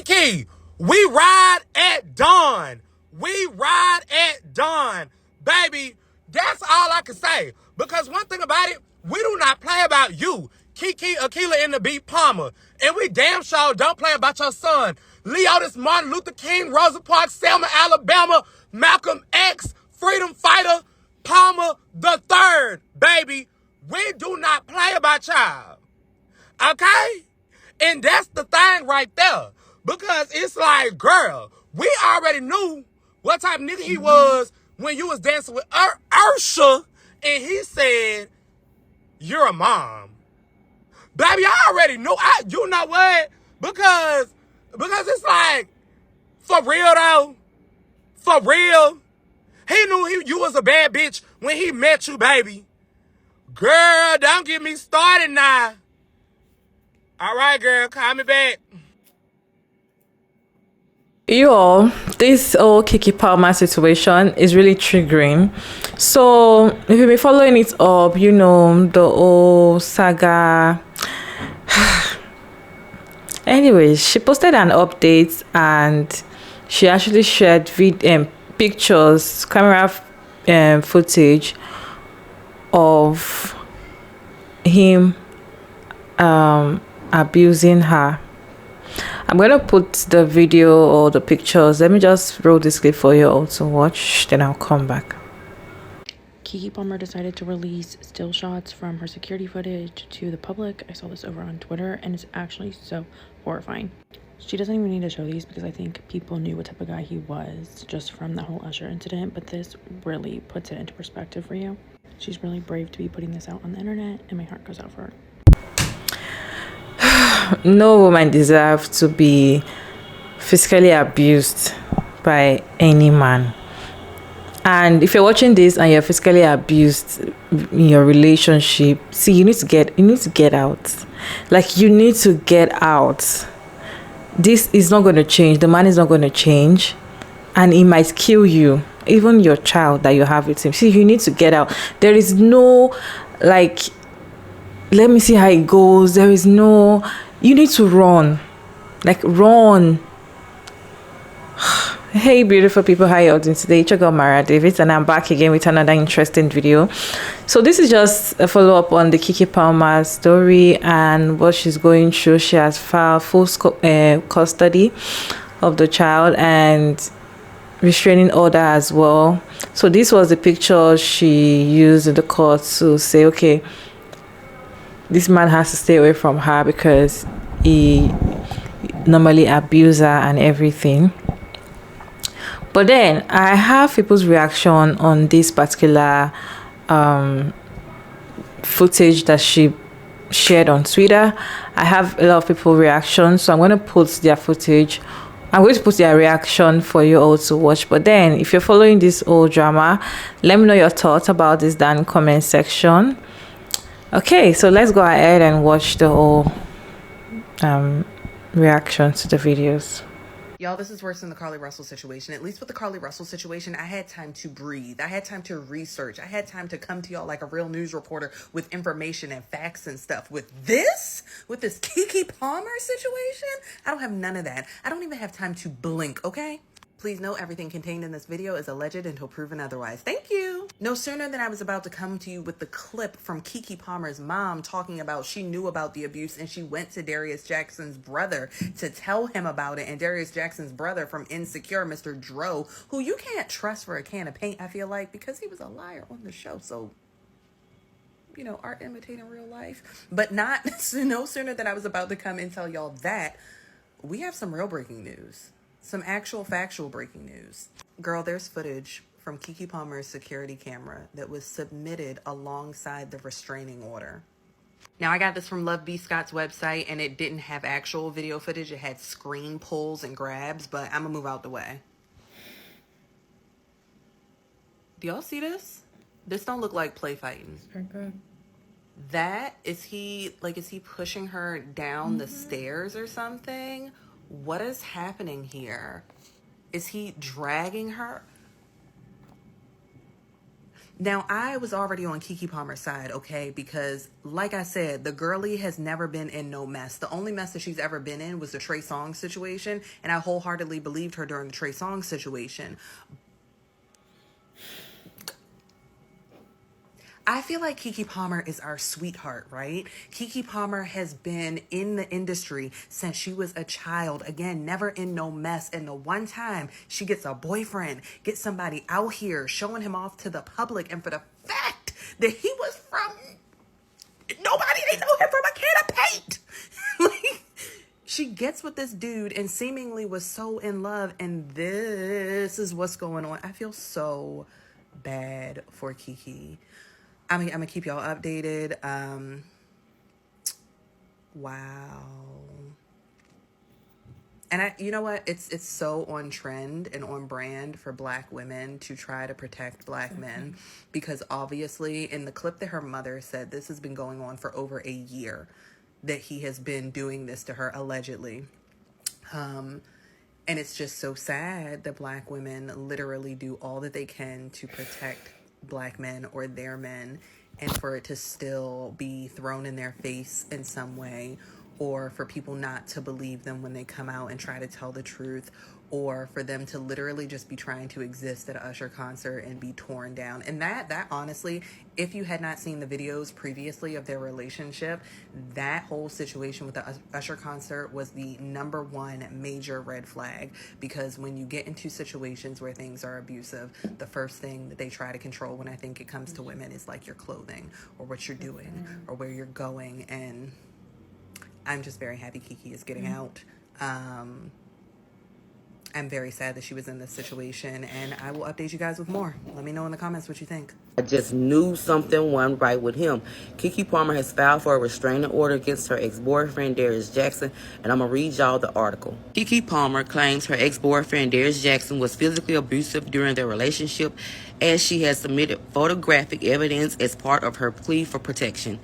Keke, we ride at dawn. We ride at dawn. Baby, that's all I can say. Because one thing about it, we do not play about you, Keke, Akilah, and the Beat Palmer. And we damn sure don't play about your son, Leotis Martin Luther King, Rosa Parks, Selma, Alabama, Malcolm X, freedom fighter, Palmer the Third, baby. We do not play about y'all. Okay? And that's the thing right there. Because it's like, girl, we already knew what type of nigga he was when you was dancing with Ursha and he said, you're a mom. Baby, I already knew. You know what? Because it's like, for real though, for real, he knew you was a bad bitch when he met you, baby. Girl, don't get me started now. All right, girl, call me back. You all, this whole Keke Palmer situation is really triggering. So if you've been following it up, you know the whole saga. Anyways, she posted an update and she actually shared pictures, camera footage of him abusing her. I'm gonna put the video or the pictures. Let me just roll this clip for you all to watch, then I'll come back. Keke Palmer decided to release still shots from her security footage to the public. I saw this over on Twitter and it's actually so horrifying. She doesn't even need to show these because I think people knew what type of guy he was just from the whole Usher incident, but this really puts it into perspective for you. She's really brave to be putting this out on the internet and my heart goes out for her. No woman deserves to be physically abused by any man. And if you're watching this and you're physically abused in your relationship, see, you need to get out. Like, you need to get out. This is not going to change. The man is not going to change, and it might kill you, even your child that you have with him. See, you need to get out. There is no, like, let me see how it goes. There is no, you need to run. Like, run. Hey beautiful people, how you all doing today? It's your girl Mara Davis and I'm back again with another interesting video. So this is just a follow-up on the Keke Palmer story and what she's going through. She has filed full custody of the child and restraining order as well. So this was the picture she used in the court to say, okay, this man has to stay away from her because he normally abuses her and everything. But then I have people's reaction on this particular footage that she shared on Twitter. I have a lot of people reactions, so I'm going to put their footage. I'm going to put their reaction for you all to watch. But then if you're following this whole drama, let me know your thoughts about this down in the comment section. Okay, so let's go ahead and watch the whole reaction to the videos. Y'all, this is worse than the Carly Russell situation. At least with the Carly Russell situation, I had time to breathe. I had time to research. I had time to come to y'all like a real news reporter with information and facts and stuff. With this Keke Palmer situation, I don't have none of that. I don't even have time to blink, okay? Please note everything contained in this video is alleged until proven otherwise. Thank you. No sooner than I was about to come to you with the clip from Keke Palmer's mom talking about she knew about the abuse and she went to Darius Jackson's brother to tell him about it. And Darius Jackson's brother from Insecure, Mr. Dro, who you can't trust for a can of paint, I feel like, because he was a liar on the show. So, you know, art imitating real life. But no sooner than I was about to come and tell y'all that, we have some real breaking news. Some actual factual breaking news. Girl, there's footage from Keke Palmer's security camera that was submitted alongside the restraining order. Now, I got this from Love B. Scott's website, and it didn't have actual video footage. It had screen pulls and grabs, but I'm gonna move out the way. Do y'all see this? This don't look like play fighting. Okay. That, is he pushing her down the stairs or something? What is happening here? Is he dragging her? Now, I was already on Keke Palmer's side, okay? Because, like I said, the girlie has never been in no mess. The only mess that she's ever been in was the Trey Songz situation, and I wholeheartedly believed her during the Trey Songz situation. I feel like Keke Palmer is our sweetheart, right? Keke Palmer has been in the industry since she was a child. Again, never in no mess. And the one time she gets a boyfriend, gets somebody out here showing him off to the public, and for the fact that he was from nobody, they know him from a can of paint. Like, she gets with this dude and seemingly was so in love, and this is what's going on. I feel so bad for Keke. I'm gonna keep y'all updated. Wow. And you know what? It's so on trend and on brand for Black women to try to protect Black men, because obviously in the clip that her mother said, this has been going on for over a year, that he has been doing this to her allegedly. And it's just so sad that Black women literally do all that they can to protect Black men or their men, and for it to still be thrown in their face in some way, or for people not to believe them when they come out and try to tell the truth, or for them to literally just be trying to exist at an Usher concert and be torn down. And that honestly, if you had not seen the videos previously of their relationship, that whole situation with the Usher concert was the #1 major red flag. Because when you get into situations where things are abusive, the first thing that they try to control, when I think it comes to women, is like your clothing or what you're doing or where you're going. And I'm just very happy Keke is getting out. I'm very sad that she was in this situation, and I will update you guys with more. Let me know in the comments what you think. I just knew something wasn't right with him. Keke Palmer has filed for a restraining order against her ex-boyfriend, Darius Jackson, and I'm going to read y'all the article. Keke Palmer claims her ex-boyfriend, Darius Jackson, was physically abusive during their relationship, as she has submitted photographic evidence as part of her plea for protection.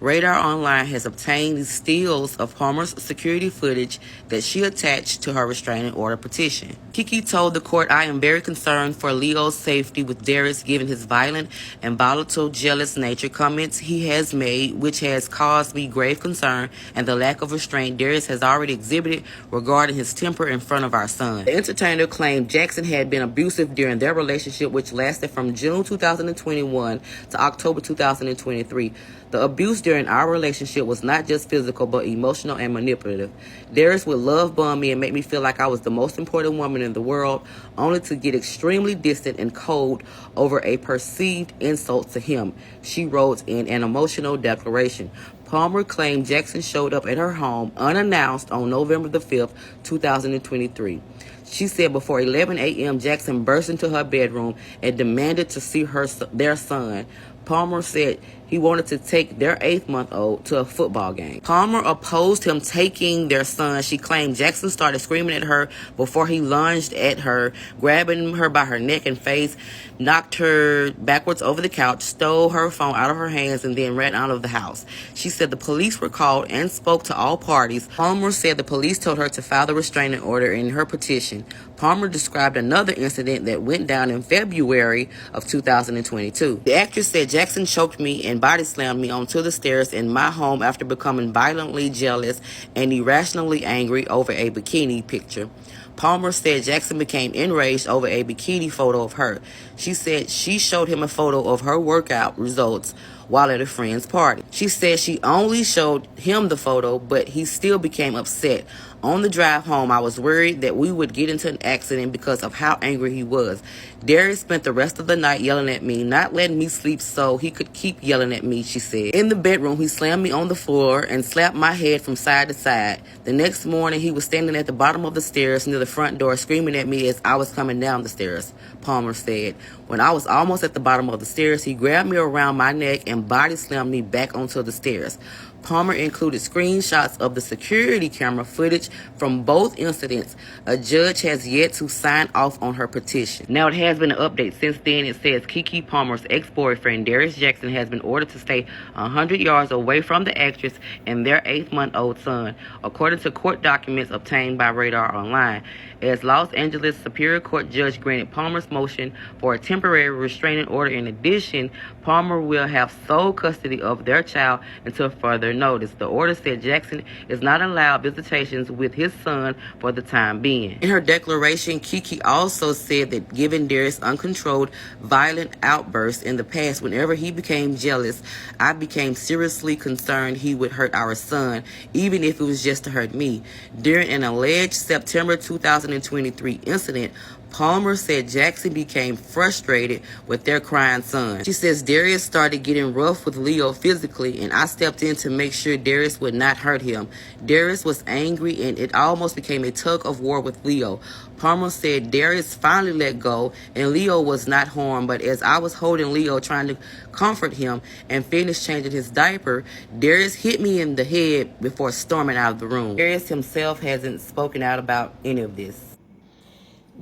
Radar Online has obtained stills of Palmer's security footage that she attached to her restraining order petition. Keke told the court, "I am very concerned for Leo's safety with Darius, given his violent and volatile, jealous nature, comments he has made, which has caused me grave concern, and the lack of restraint Darius has already exhibited regarding his temper in front of our son." The entertainer claimed Jackson had been abusive during their relationship, which lasted from June 2021 to October 2023. The abuse during our relationship was not just physical, but emotional and manipulative. Darius would love bomb me and make me feel like I was the most important woman in the world, only to get extremely distant and cold over a perceived insult to him, she wrote in an emotional declaration. Palmer claimed Jackson showed up at her home unannounced on November the 5th, 2023. She said before 11 a.m., Jackson burst into her bedroom and demanded to see their son. Palmer said he wanted to take their 8-month-old to a football game. Palmer opposed him taking their son. She claimed Jackson started screaming at her before he lunged at her, grabbing her by her neck and face, knocked her backwards over the couch, stole her phone out of her hands, and then ran out of the house. She said the police were called and spoke to all parties. Palmer said the police told her to file the restraining order in her petition. Palmer described another incident that went down in February of 2022. The actress said Jackson choked me and body slammed me onto the stairs in my home after becoming violently jealous and irrationally angry over a bikini picture. Palmer said Jackson became enraged over a bikini photo of her. She said she showed him a photo of her workout results while at a friend's party. She said she only showed him the photo, but he still became upset. On the drive home, I was worried that we would get into an accident because of how angry he was. Darius spent the rest of the night yelling at me, not letting me sleep so he could keep yelling at me, she said. In the bedroom, he slammed me on the floor and slapped my head from side to side. The next morning, he was standing at the bottom of the stairs near the front door screaming at me as I was coming down the stairs, Palmer said. When I was almost at the bottom of the stairs, he grabbed me around my neck and body slammed me back onto the stairs. Palmer included screenshots of the security camera footage from both incidents. A judge has yet to sign off on her petition. Now, it has been an update since then. It says Keke Palmer's ex-boyfriend, Darius Jackson, has been ordered to stay 100 yards away from the actress and their 8-month-old son, according to court documents obtained by Radar Online. As Los Angeles Superior Court judge granted Palmer's motion for a temporary restraining order. In addition, Palmer will have sole custody of their child until further notice. The order said Jackson is not allowed visitations with his son for the time being. In her declaration, Keke also said that given Darius' uncontrolled, violent outbursts in the past, whenever he became jealous, I became seriously concerned he would hurt our son, even if it was just to hurt me. During an alleged September 2023 incident, Palmer said Jackson became frustrated with their crying son. She says Darius started getting rough with Leo physically, and I stepped in to make sure Darius would not hurt him. Darius was angry, and it almost became a tug of war with Leo. Palmer said Darius finally let go, and Leo was not harmed, but as I was holding Leo, trying to comfort him and finish changing his diaper, Darius hit me in the head before storming out of the room. Darius himself hasn't spoken out about any of this.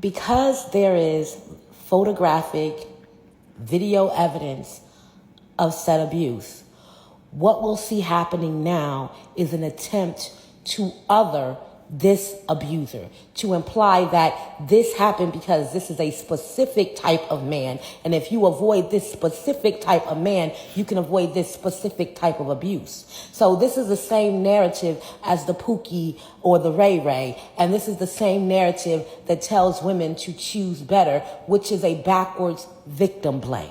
Because there is photographic video evidence of said abuse, what we'll see happening now is an attempt to other this abuser, to imply that this happened because this is a specific type of man. And if you avoid this specific type of man, you can avoid this specific type of abuse. So this is the same narrative as the Pookie or the Ray Ray. And this is the same narrative that tells women to choose better, which is a backwards victim blame.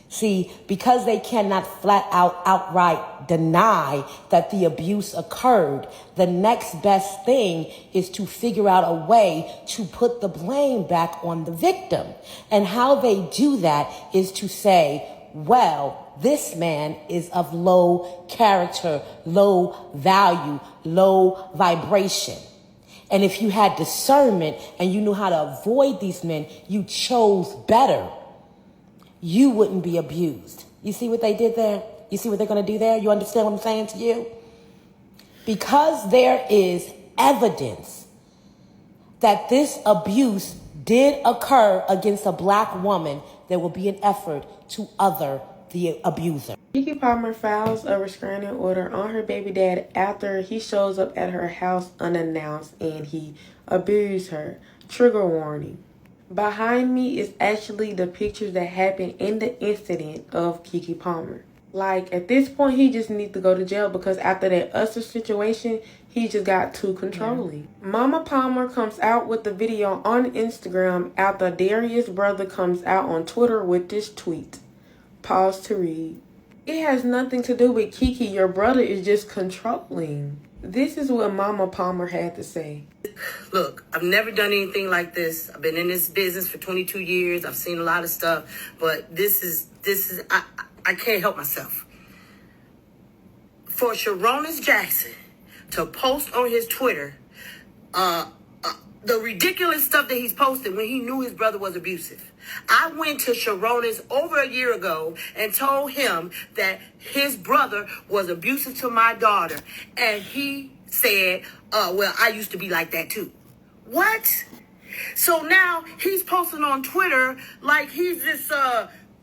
See, because they cannot outright deny that the abuse occurred, the next best thing is to figure out a way to put the blame back on the victim. And how they do that is to say, well, this man is of low character, low value, low vibration. And if you had discernment and you knew how to avoid these men, you chose better, you wouldn't be abused. You see what they did there? You see what they're going to do there? You understand what I'm saying to you? Because there is evidence that this abuse did occur against a black woman, there will be an effort to other the abuser. Keke Palmer files a restraining order on her baby dad after he shows up at her house unannounced and he abused her. Trigger warning. Behind me is actually the pictures that happened in the incident of Keke Palmer. Like, at this point, he just needs to go to jail because after that Usher situation, he just got too controlling. Yeah. Mama Palmer comes out with the video on Instagram after Darius' brother comes out on Twitter with this tweet. Pause to read. It has nothing to do with Keke. Your brother is just controlling. This is what Mama Palmer had to say. Look, I've never done anything like this. I've been in this business for 22 years. I've seen a lot of stuff, but this is I can't help myself. For Sharonis Jackson to post on his Twitter the ridiculous stuff that he's posted when he knew his brother was abusive. I went to Sharonis over a year ago and told him that his brother was abusive to my daughter. And he said, well, I used to be like that too. What? So now he's posting on Twitter like he's this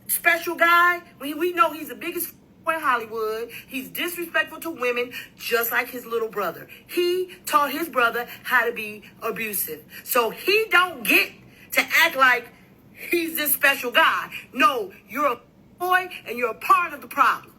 special guy. We know he's the biggest in Hollywood. He's disrespectful to women just like his little brother. He taught his brother how to be abusive. So he don't get to act like he's this special guy. No, you're a boy and you're a part of the problem.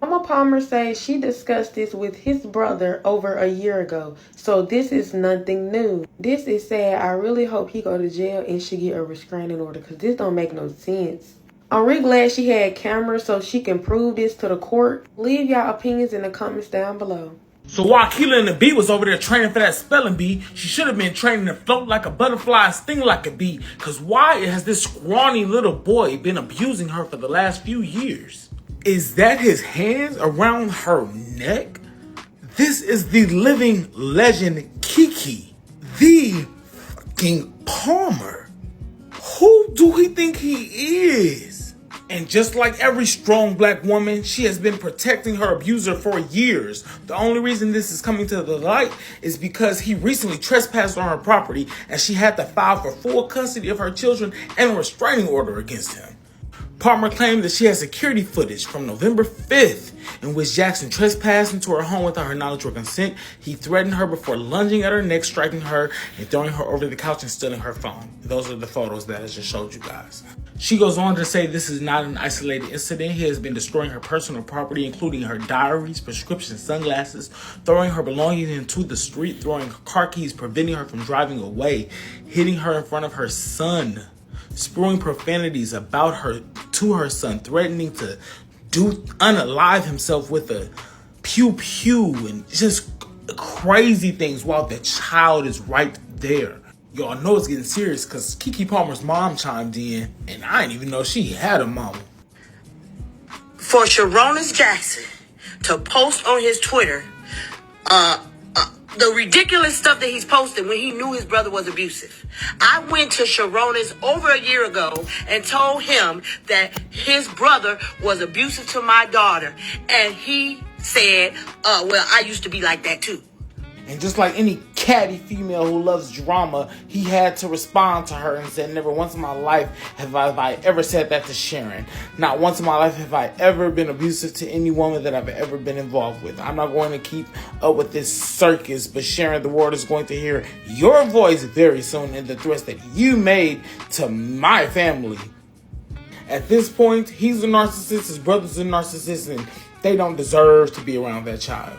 Mama Palmer says she discussed this with his brother over a year ago. So this is nothing new. This is sad. I really hope he go to jail and she get a restraining order because this don't make no sense. I'm really glad she had cameras so she can prove this to the court. Leave y'all opinions in the comments down below. So while Keela and the Bee was over there training for that spelling bee, she should have been training to float like a butterfly and sting like a bee. Because why has this scrawny little boy been abusing her for the last few years? Is that his hands around her neck? This is the living legend Keke, the fucking Palmer. Who do he think he is? And just like every strong black woman, she has been protecting her abuser for years. The only reason this is coming to the light is because he recently trespassed on her property and she had to file for full custody of her children and a restraining order against him. Palmer claimed that she has security footage from November 5th in which Jackson trespassed into her home without her knowledge or consent. He threatened her before lunging at her neck, striking her, and throwing her over the couch and stealing her phone. Those are the photos that I just showed you guys. She goes on to say this is not an isolated incident. He has been destroying her personal property, including her diaries, prescription sunglasses, throwing her belongings into the street, throwing her car keys, preventing her from driving away, hitting her in front of her son, spewing profanities about her to her son, threatening to unalive himself with a pew pew, and just crazy things while the child is right there. Y'all know it's getting serious because Keke Palmer's mom chimed in, and I didn't even know she had a mama. For Sharonis Jackson to post on his Twitter the ridiculous stuff that he's posting when he knew his brother was abusive. I went to Sharonis over a year ago and told him that his brother was abusive to my daughter. And he said, well, I used to be like that too. And just like any catty female who loves drama, he had to respond to her and said, never once in my life have I ever said that to Sharon. Not once in my life have I ever been abusive to any woman that I've ever been involved with. I'm not going to keep up with this circus, but Sharon, the world is going to hear your voice very soon in the threats that you made to my family. At this point, he's a narcissist, his brother's a narcissist, and they don't deserve to be around that child.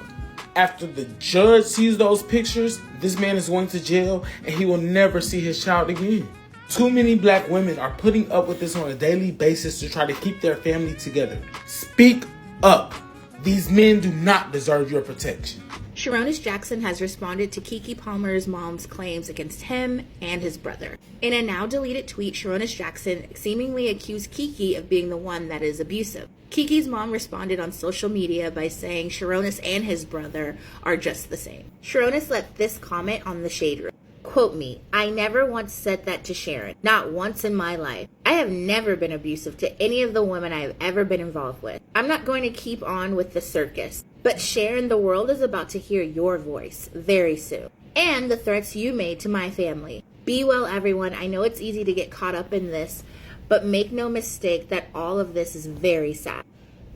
After the judge sees those pictures, this man is going to jail and he will never see his child again. Too many black women are putting up with this on a daily basis to try to keep their family together. Speak up. These men do not deserve your protection. Sharonis Jackson has responded to Keke Palmer's mom's claims against him and his brother. In a now deleted tweet, Sharonis Jackson seemingly accused Keke of being the one that is abusive. Keke's mom responded on social media by saying Sharonis and his brother are just the same. Sharonis left this comment on the Shade Room. Quote me, I never once said that to Sharon. Not once in my life. I have never been abusive to any of the women I have ever been involved with. I'm not going to keep on with the circus. But Sharon, the world is about to hear your voice very soon. And the threats you made to my family. Be well, everyone. I know it's easy to get caught up in this, but make no mistake that all of this is very sad.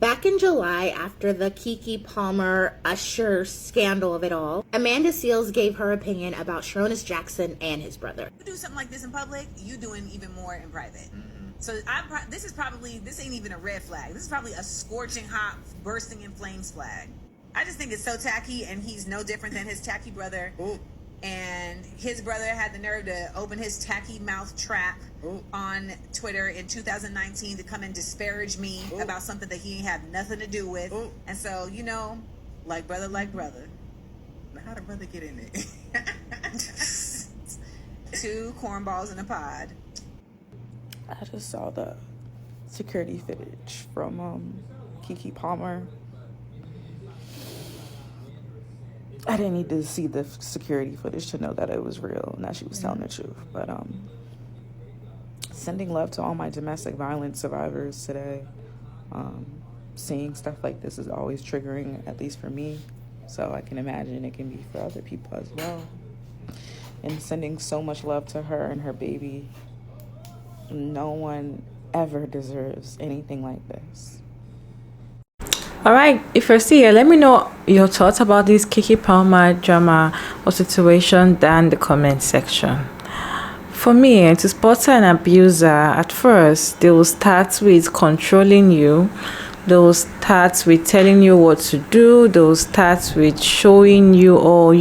Back in July, after the Keke Palmer Usher scandal of it all, Amanda Seales gave her opinion about Sharonis Jackson and his brother. You do something like this in public, you doing even more in private. So this ain't even a red flag. This is probably a scorching hot, bursting in flames flag. I just think it's so tacky, and he's no different than his tacky brother. Ooh. And his brother had the nerve to open his tacky mouth trap on Twitter in 2019 to come and disparage me about something that he ain't have nothing to do with. And so, you know, like brother. Now, how did brother get in it? Two cornballs in a pod. I just saw the security footage from Keke Palmer. I didn't need to see the security footage to know that it was real and that she was telling the truth. But sending love to all my domestic violence survivors today. Seeing stuff like this is always triggering, at least for me. So I can imagine it can be for other people as well. And sending so much love to her and her baby. No one ever deserves anything like this. Alright, if you're still here, let me know your thoughts about this Keke Palmer drama or situation down in the comment section. For me, to spot an abuser, at first, they will start with controlling you. They will start with telling you what to do. They will start with showing you or,